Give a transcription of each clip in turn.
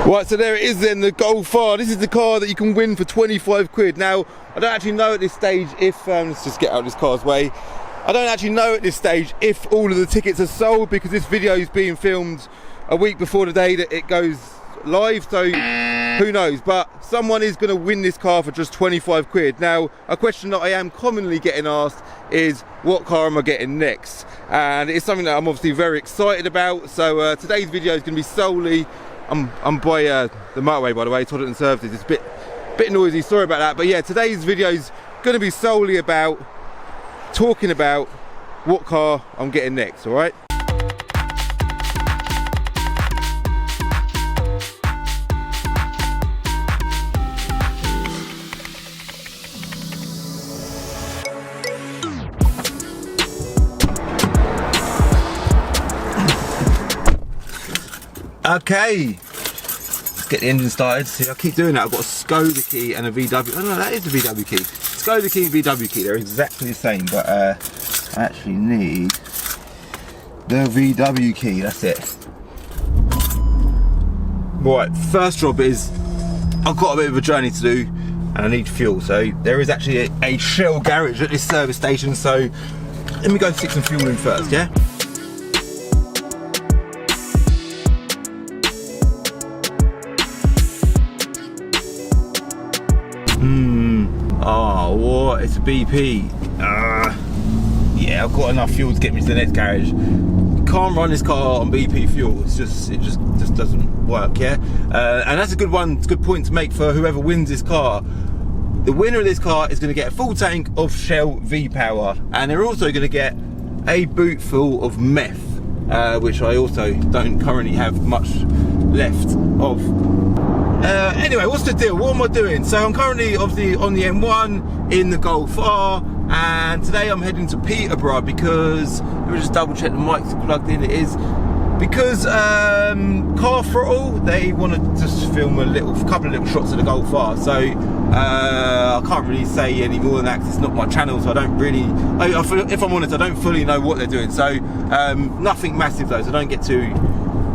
Right, so there it is then, the Golf R. This is the car that you can win for 25 quid. Now, I don't actually know at this stage if, let's just get out of this car's way. I don't actually know at this stage if all of the tickets are sold, because this video is being filmed a week before the day that it goes live, so who knows. But someone is going to win this car for just 25 quid. Now, a question that I am commonly getting asked is, what car am I getting next? And it's something that I'm obviously very excited about. So today's video is going to be solely, I'm by the motorway, by the way, Toddington Services. It's a bit noisy, sorry about that. But yeah, today's video is going to be solely about talking about what car I'm getting next, all right? Okay, let's get the engine started. See, I keep doing that. I've got a Skoda key and a VW. Oh no, that is the VW key. Skoda key and VW key, they're exactly the same, but I actually need the VW key, that's it. Right, first job is, I've got a bit of a journey to do and I need fuel. So there is actually a Shell garage at this service station, so let me go stick some fuel in first, yeah? Oh, what? It's a BP. Yeah, I've got enough fuel to get me to the next garage. Can't run this car on BP fuel. It just doesn't work, yeah? And that's a good point to make for whoever wins this car. The winner of this car is going to get a full tank of Shell V-Power, and they're also going to get a boot full of meth, which I also don't currently have much left of. Anyway, what's the deal? What am I doing? So I'm currently obviously on the M1 in the Golf R, and today I'm heading to Peterborough because, let me just double check the mic's plugged in. It is because Car Throttle, they want to just film a couple of little shots of the Golf R. So I can't really say any more than that because it's not my channel, so I don't really, if I'm honest, I don't fully know what they're doing. So nothing massive though, so don't get too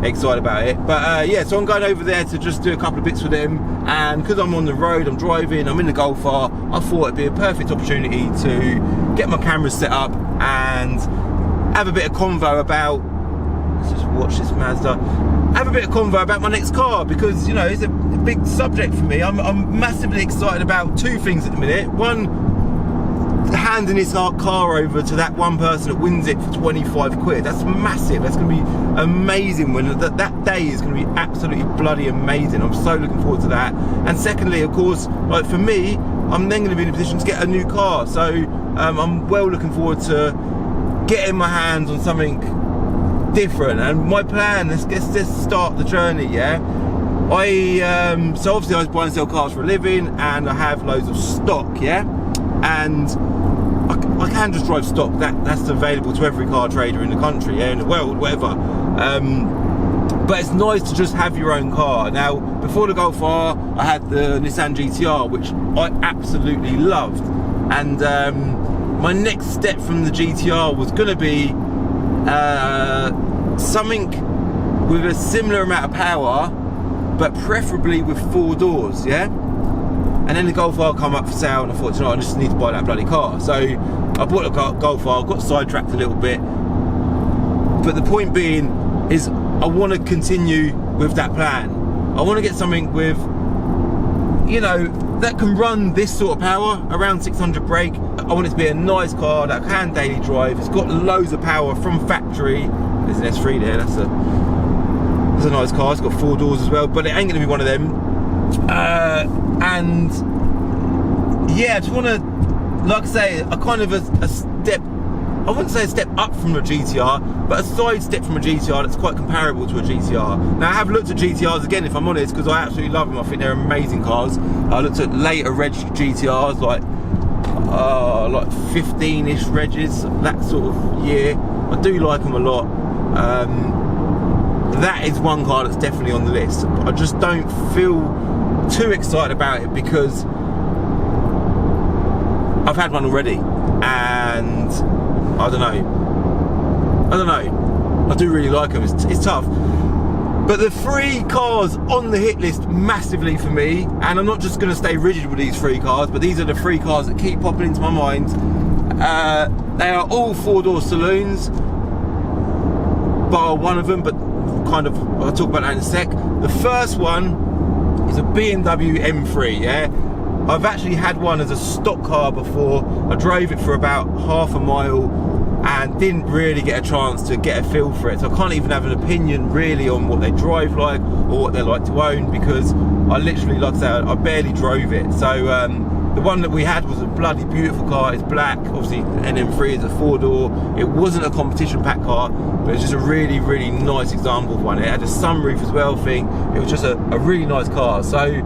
excited about it. But yeah, so I'm going over there to just do a couple of bits with them, and because I'm on the road, I'm driving, I'm in the Golf R, I thought it'd be a perfect opportunity to get my cameras set up and have a bit of convo about, let's just watch this Mazda, have a bit of convo about my next car, because, you know, it's a big subject for me. I'm massively excited about two things at the minute. One, handing this car over to that one person that wins it for 25 quid. That's massive. That's going to be amazing. When that day is going to be absolutely bloody amazing. I'm so looking forward to that. And secondly, of course, like for me, I'm then going to be in a position to get a new car. So I'm well looking forward to getting my hands on something different. And my plan, let's start the journey, yeah? So obviously I buy and sell cars for a living, and I have loads of stock, yeah? And I can just drive stock. That's available to every car trader in the country, yeah, in the world, whatever. But it's nice to just have your own car. Now, before the Golf R, I had the Nissan GTR, which I absolutely loved. And my next step from the GTR was going to be something with a similar amount of power, but preferably with 4 doors, yeah? And then the Golf R come up for sale, and I thought, you know, I just need to buy that bloody car. So I bought the Golf R, got sidetracked a little bit. But the point being is, I want to continue with that plan. I want to get something with, you know, that can run this sort of power, around 600 brake. I want it to be a nice car that I can daily drive. It's got loads of power from factory. There's an S3 there, that's a nice car. It's got 4 doors as well, but it ain't going to be one of them. And yeah, I just want to, like I say, a kind of a step, I wouldn't say a step up from a GTR, but a side step from a GTR that's quite comparable to a GTR. Now, I have looked at GTRs again, if I'm honest, because I absolutely love them. I think they're amazing cars. I looked at later reg GTRs, like 15-ish regs, that sort of year. I do like them a lot. That is one car that's definitely on the list. I just don't feel too excited about it because I've had one already, and I don't know. I do really like them. It's tough. But the 3 cars on the hit list massively for me, and I'm not just going to stay rigid with these 3 cars, but these are the 3 cars that keep popping into my mind. They are all 4-door saloons, bar one of them, but kind of, I'll talk about that in a sec. The first one is a BMW M3, yeah? I've actually had one as a stock car before. I drove it for about half a mile and didn't really get a chance to get a feel for it, so I can't even have an opinion really on what they drive like or what they're like to own, because I literally, like I said, I barely drove it. So the one that we had was a bloody beautiful car. It's black, obviously an M3 is a 4-door. It wasn't a competition pack car, but it's just a really, really nice example of one. It had a sunroof as well thing. It was just a really nice car. So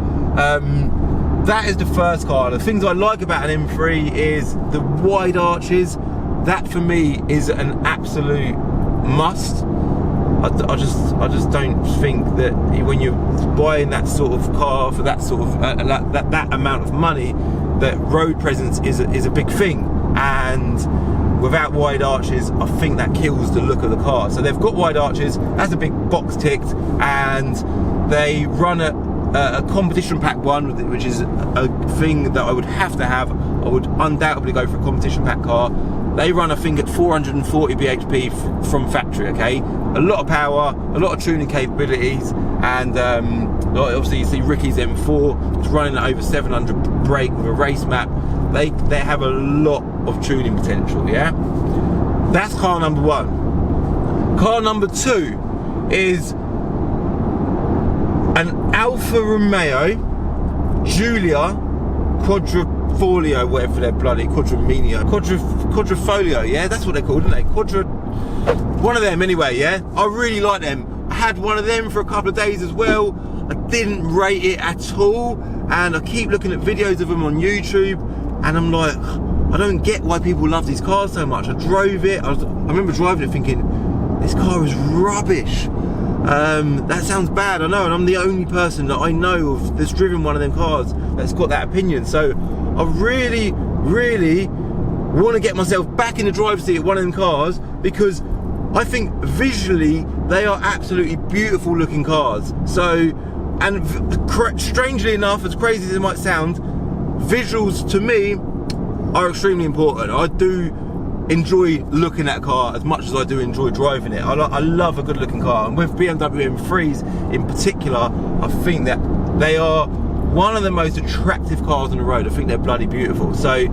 that is the first car. The things I like about an M3 is the wide arches. That for me is an absolute must. I just don't think that when you're buying that sort of car for that sort of that amount of money, that road presence is a big thing. And without wide arches, I think that kills the look of the car. So they've got wide arches. That's a big box ticked, and they run a competition pack one, which is a thing that I would have to have. I would undoubtedly go for a competition pack car. They run, I think, at 440 bhp from factory, okay? A lot of power, a lot of tuning capabilities, and obviously you see Ricky's M4, it's running at over 700 brake with a race map. They have a lot of tuning potential, yeah? That's car number 1. Car number 2 is an Alfa Romeo Giulia Quadrifolio, whatever they're bloody, Quadrifolio, yeah, that's what they're called, aren't they? One of them anyway, yeah. I really like them. I had one of them for a couple of days as well. I didn't rate it at all, and I keep looking at videos of them on YouTube, and I'm like, I don't get why people love these cars so much. I drove it, I remember driving it thinking, this car is rubbish. That sounds bad, I know, and I'm the only person that I know of that's driven one of them cars that's got that opinion. So I really, really want to get myself back in the driver's seat of one of them cars, because I think visually they are absolutely beautiful looking cars. So, and strangely enough, as crazy as it might sound, visuals to me are extremely important. I do enjoy looking at a car as much as I do enjoy driving it. I love a good looking car, and with BMW M3s in particular, I think that they are one of the most attractive cars on the road. I think they're bloody beautiful. So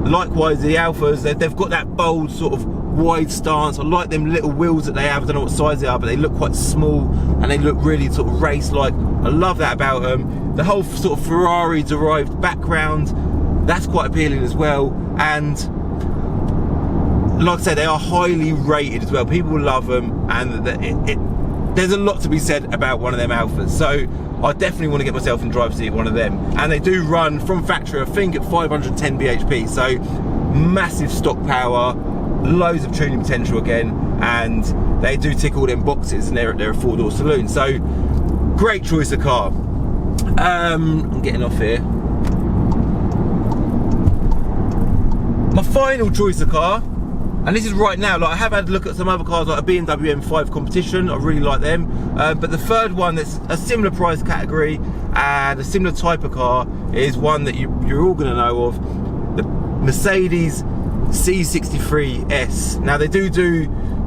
likewise the Alphas, they've got that bold sort of wide stance. I like them little wheels that they have. I don't know what size they are, but they look quite small and they look really sort of race-like. I love that about them. The whole sort of Ferrari derived background, that's quite appealing as well. And like I said, they are highly rated as well. People love them, and there's a lot to be said about one of them Alphas. So I definitely want to get myself in driver's seat of one of them. And they do run from factory, I think, at 510 bhp. So massive stock power, loads of tuning potential again, and they do tick all them boxes, and they're a 4-door saloon. So great choice of car. I'm getting off here. My final choice of car, and this is right now, like I have had a look at some other cars like a Bmw M5 competition, I really like them, but the third one that's a similar price category and a similar type of car is one that you're all going to know of, the Mercedes C63 S. Now they do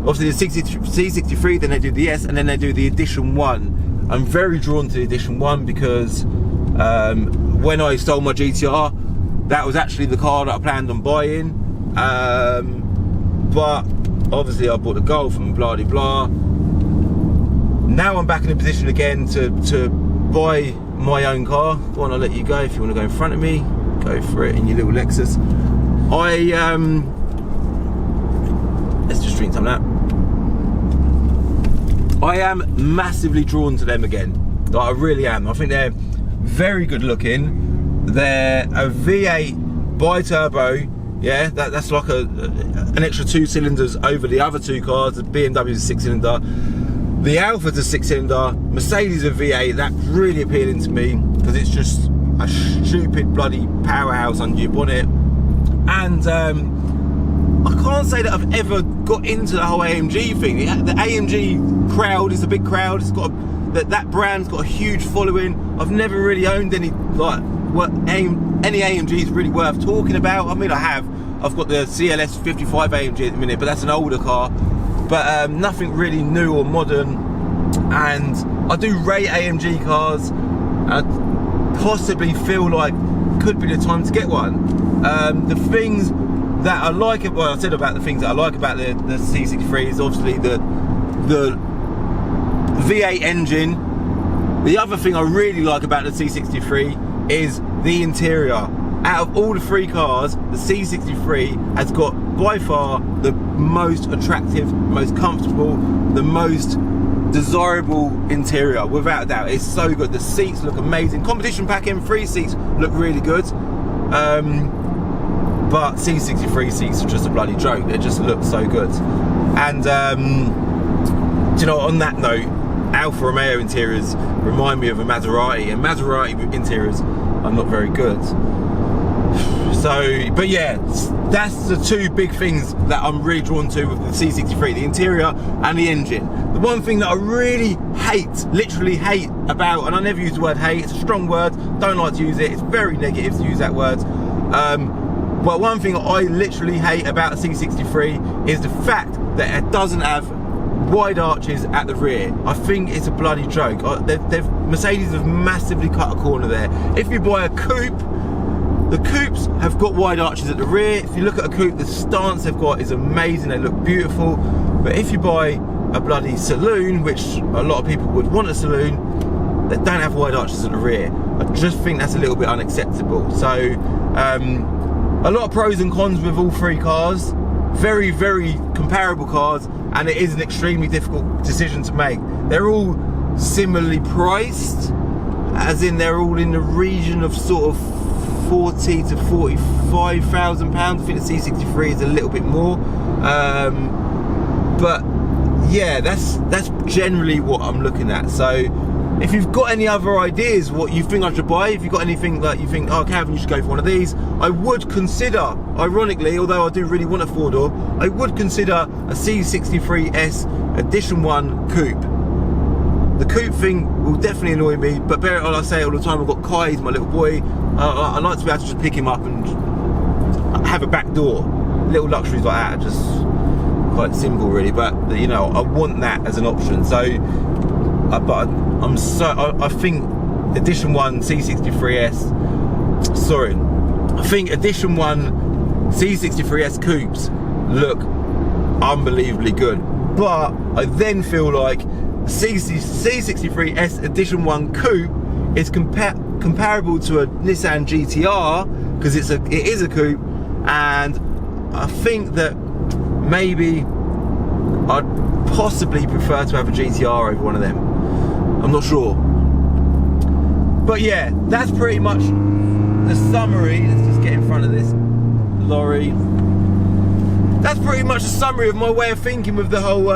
obviously the C63, then they do the S, and then they do the Edition 1. I'm very drawn to the Edition 1 because when I sold my GTR, that was actually the car that I planned on buying. But obviously I bought the Golf and blah de blah. Now I'm back in a position again to buy my own car. Go on, I'll let you go. If you want to go in front of me, go for it in your little Lexus. Let's just drink some of that. I am massively drawn to them again. Like, I really am. I think they're very good looking. They're a V8 bi-turbo. Yeah, that's like an extra 2 cylinders over the other 2 cars. The BMW's a 6-cylinder. The Alpha's a 6-cylinder. Mercedes a V8. That's really appealing to me because it's just a stupid bloody powerhouse under your bonnet. And I can't say that I've ever got into the whole AMG thing. The AMG crowd is a big crowd. that brand's got a huge following. I've never really owned any any AMGs really worth talking about. I mean, I've got the CLS55 AMG at the minute, but that's an older car. But nothing really new or modern. And I do rate AMG cars. I possibly feel like could be the time to get one. The things that I like, well, I said about the things that I like about the C63 is obviously the V8 engine. The other thing I really like about the C63 is the interior. Out of all the three cars, the C63 has got by far the most attractive, most comfortable, the most desirable interior, without a doubt. It's so good. The seats look amazing. Competition pack M3 seats look really good. But C63 seats are just a bloody joke. They just look so good. And you know, on that note, Alfa Romeo interiors remind me of a Maserati, and Maserati interiors are not very good. So, but yeah, that's the two big things that I'm really drawn to with the C63, the interior and the engine. The one thing that I really hate, literally hate about, and I never use the word hate, it's a strong word, don't like to use it, it's very negative to use that word. But one thing I literally hate about a C63 is the fact that it doesn't have wide arches at the rear. I think it's a bloody joke. Mercedes have massively cut a corner there. If you buy a coupe, the coupes have got wide arches at the rear. If you look at a coupe, the stance they've got is amazing, they look beautiful. But if you buy a bloody saloon, which a lot of people would want a saloon, they don't have wide arches at the rear. I just think that's a little bit unacceptable. So a lot of pros and cons with all three cars. Very, very comparable cars, and it is an extremely difficult decision to make. They're all similarly priced, as in they're all in the region of sort of 40 to 45,000 pounds. I think the C63 is a little bit more, but yeah, that's generally what I'm looking at. So if you've got any other ideas what you think I should buy, if you've got anything that you think, oh Calvin, you should go for one of these, I would consider, ironically, although I do really want a four-door, I would consider a C63 S Edition 1 coupe. The coupe thing will definitely annoy me, but bear it on, I say it all the time, I've got Kai, he's my little boy. I like to be able to just pick him up and have a back door. Little luxuries like that are just quite simple really, but you know, I want that as an option. So but I think Edition 1 C63 S, sorry, I think Edition 1 C63 S coupes look unbelievably good, but I then feel like C63 S Edition 1 coupe is comparable to a Nissan GTR, because it is a coupe, and I think that maybe I'd possibly prefer to have a GTR over one of them. I'm not sure. But yeah, that's pretty much the summary. Let's just get in front of this lorry. That's pretty much a summary of my way of thinking with the whole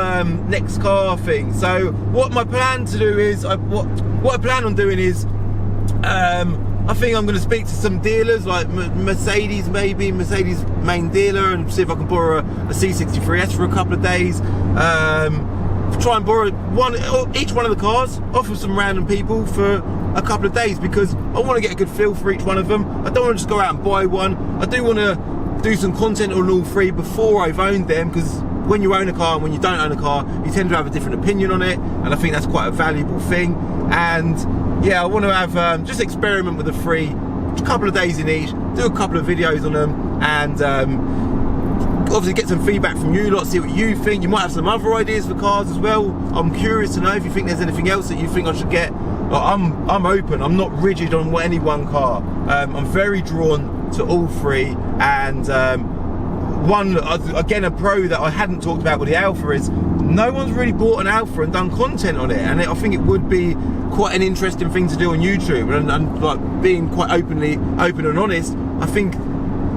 next car thing. So what my plan to do is, what I plan on doing is, I think I'm going to speak to some dealers, like Mercedes, maybe Mercedes main dealer, and see if I can borrow a C63 S for a couple of days. Try and borrow each one of the cars off of some random people for a couple of days, because I want to get a good feel for each one of them. I don't want to just go out and buy one. I do want to do some content on all three before I've owned them, because when you own a car and when you don't own a car, you tend to have a different opinion on it, and I think that's quite a valuable thing. And yeah, I want to have just experiment with the three, a couple of days in each, do a couple of videos on them, and obviously get some feedback from you lot, see what you think. You might have some other ideas for cars as well. I'm curious to know if you think there's anything else that you think I should get. I'm open, I'm not rigid on any one car. I'm very drawn to all three, and one, again, a pro that I hadn't talked about with the Alfa is no one's really bought an Alfa and done content on it, and I think it would be quite an interesting thing to do on YouTube, and like being quite open and honest, I think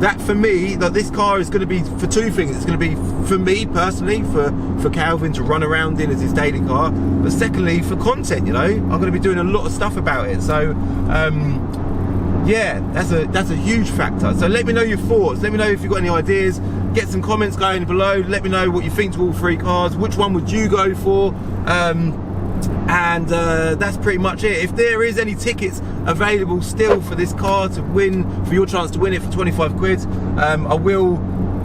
that for me, that this car is going to be for two things. It's going to be for me personally, for Calvin to run around in as his daily car, but secondly for content. You know, I'm going to be doing a lot of stuff about it, so yeah, that's a huge factor. So let me know your thoughts, let me know if you've got any ideas, get some comments going below, let me know what you think to all three cars, which one would you go for. And that's pretty much it. If there is any tickets available still for this car to win, for your chance to win it for 25 quid, I will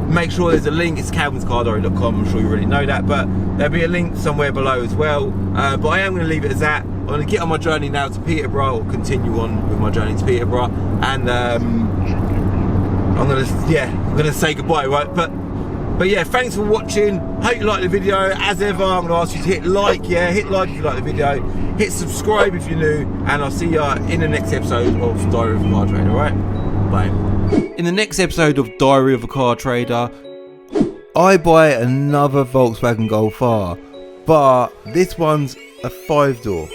make sure there's a link. It's calvinscardiary.com. I'm sure you already know that, but there'll be a link somewhere below as well. But I am going to leave it as that. I'm going to get on my journey now to Peterborough, or continue on with my journey to Peterborough, and I'm gonna say goodbye, right? But yeah, thanks for watching. Hope you liked the video. As ever, I'm gonna ask you to hit like. Yeah, hit like if you like the video. Hit subscribe if you're new, and I'll see you in the next episode of Diary of a Car Trader. All right, bye. In the next episode of Diary of a Car Trader, I buy another Volkswagen Golf R, but this one's a 5-door.